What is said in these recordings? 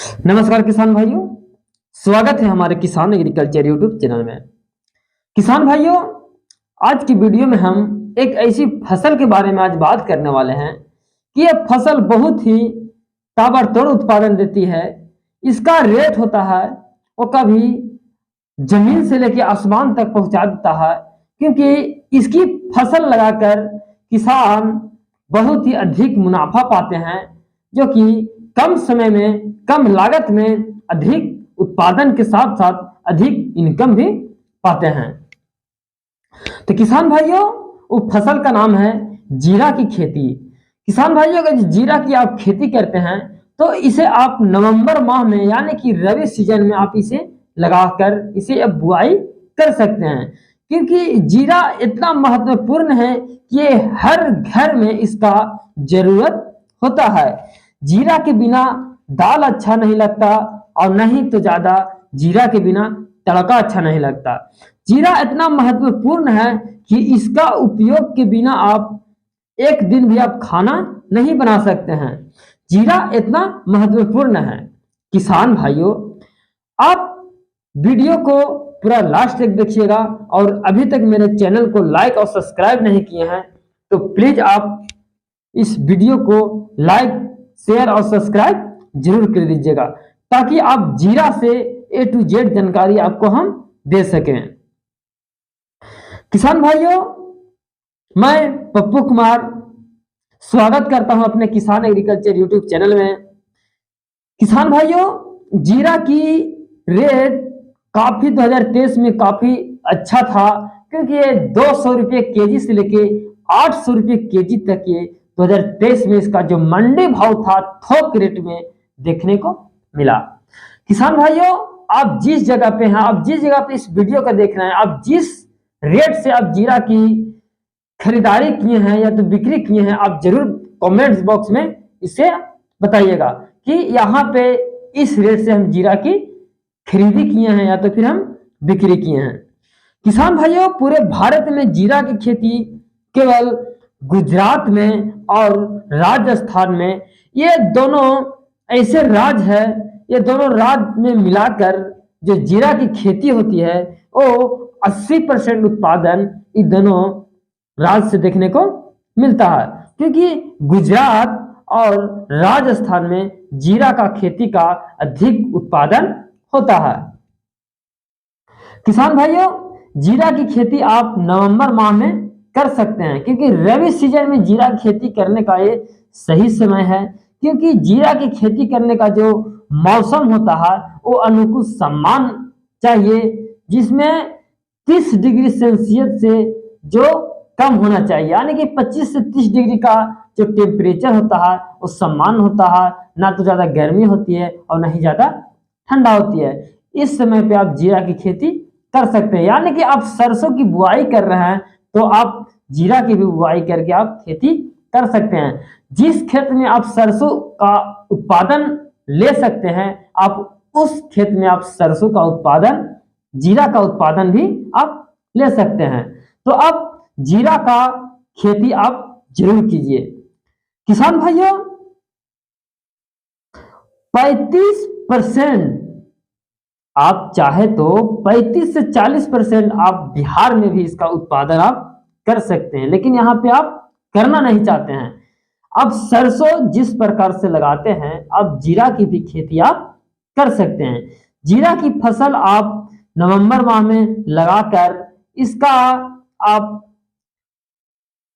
नमस्कार किसान भाइयों, स्वागत है हमारे किसान एग्रीकल्चर यूट्यूब चैनल में। किसान भाइयों, आज की वीडियो में हम एक ऐसी फसल के बारे में आज बात करने वाले हैं कि यह फसल बहुत ही ताबड़तोड़ उत्पादन देती है। इसका रेट होता है वो कभी जमीन से लेकर आसमान तक पहुंचा देता है, क्योंकि इसकी फसल लगाकर किसान बहुत ही अधिक मुनाफा पाते हैं, जो कि कम समय में कम लागत में अधिक उत्पादन के साथ साथ अधिक इनकम भी पाते हैं। तो किसान भाइयों, वो फसल का नाम है जीरा की खेती। किसान भाइयों, अगर जीरा की आप खेती करते हैं तो इसे आप नवंबर माह में यानी कि रबी सीजन में आप इसे लगाकर इसे अब बुआई कर सकते हैं, क्योंकि जीरा इतना महत्वपूर्ण है कि ये हर घर में इसका जरूरत होता है। जीरा के बिना दाल अच्छा नहीं लगता और नहीं तो ज्यादा जीरा के बिना तड़का अच्छा नहीं लगता। जीरा इतना महत्वपूर्ण है कि इसका उपयोग के बिना आप एक दिन भी आप खाना नहीं बना सकते हैं। जीरा इतना महत्वपूर्ण है। किसान भाइयों, आप वीडियो को पूरा लास्ट तक देखिएगा और अभी तक मेरे चैनल को लाइक और सब्सक्राइब नहीं किए हैं तो प्लीज आप इस वीडियो को लाइक, शेयर और सब्सक्राइब जरूर कर दीजिएगा, ताकि आप जीरा से A to Z जानकारी आपको हम दे सकें। किसान भाइयों, मैं पप्पू कुमार स्वागत करता हूं अपने किसान एग्रीकल्चर यूट्यूब चैनल में। किसान भाइयों, जीरा की रेट काफी 2023 में काफी अच्छा था, क्योंकि ये 200 रुपये केजी से लेके 800 रुपये केजी तक ये 2023 में इसका जो मंडी भाव था थोक रेट में देखने को मिला। किसान भाइयों, आप जिस जगह पे हैं, आप जिस जगह पे इस वीडियो को देख रहे हैं, आप जिस रेट से आप जीरा की खरीदारी किए हैं या तो बिक्री किए हैं, आप जरूर कमेंट्स बॉक्स में इसे बताइएगा कि यहाँ पे इस रेट से हम जीरा की खरीदी किए हैं या तो फिर हम बिक्री किए हैं। किसान भाइयों, पूरे भारत में जीरा की खेती केवल गुजरात में और राजस्थान में, ये दोनों ऐसे राज्य है, ये दोनों राज्य में मिलाकर जो जीरा की खेती होती है वो 80% उत्पादन इन दोनों राज्य से देखने को मिलता है, क्योंकि गुजरात और राजस्थान में जीरा का खेती का अधिक उत्पादन होता है। किसान भाइयों, जीरा की खेती आप नवंबर माह में कर सकते हैं, क्योंकि रबी सीजन में जीरा की खेती करने का ये सही समय है, क्योंकि जीरा की खेती करने का जो मौसम होता है वो अनुकूल तापमान चाहिए, जिसमें 30 डिग्री सेल्सियस से जो कम होना चाहिए, यानी कि 25 से 30 डिग्री का जो टेम्परेचर होता है वो समान होता है, ना तो ज्यादा गर्मी होती है और ना ही ज्यादा ठंडा होती है। इस समय पे आप जीरा की खेती कर सकते हैं, यानी कि आप सरसों की बुआई कर रहे हैं तो आप जीरा की भी बुआई करके आप खेती कर सकते हैं। जिस खेत में आप सरसों का उत्पादन ले सकते हैं, आप उस खेत में आप सरसों का उत्पादन, जीरा का उत्पादन भी आप ले सकते हैं। तो आप जीरा का खेती आप जरूर कीजिए। किसान भाइयों, 35% आप चाहे तो 35 से 40% आप बिहार में भी इसका उत्पादन आप कर सकते हैं, लेकिन यहाँ पे आप करना नहीं चाहते हैं। आप सरसों जिस प्रकार से लगाते हैं, आप जीरा की भी खेती आप कर सकते हैं। जीरा की फसल आप नवंबर माह में लगाकर इसका आप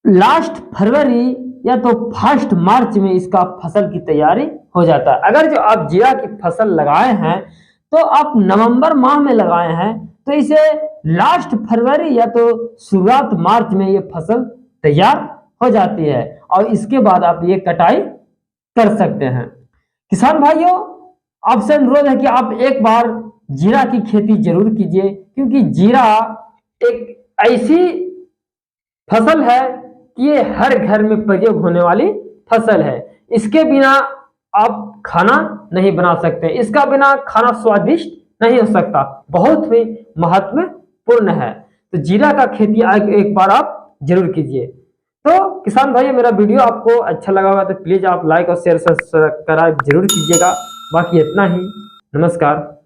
लास्ट फरवरी या तो फर्स्ट मार्च में इसका फसल की तैयारी हो जाता है। अगर जो आप जीरा की फसल लगाए हैं तो आप नवंबर माह में लगाए हैं तो इसे लास्ट फरवरी या तो शुरुआत मार्च में ये फसल तैयार हो जाती है और इसके बाद आप ये कटाई कर सकते हैं। किसान भाइयों, आपसे अनुरोध है कि आप एक बार जीरा की खेती जरूर कीजिए, क्योंकि जीरा एक ऐसी फसल है कि ये हर घर में प्रयोग होने वाली फसल है। इसके बिना आप खाना नहीं बना सकते, इसका बिना खाना स्वादिष्ट नहीं हो सकता, बहुत ही महत्वपूर्ण है। तो जीरा का खेती एक बार आप जरूर कीजिए। तो किसान भाई, मेरा वीडियो आपको अच्छा लगा होगा तो प्लीज आप लाइक और शेयर सब्सक्राइब जरूर कीजिएगा। बाकी इतना ही, नमस्कार।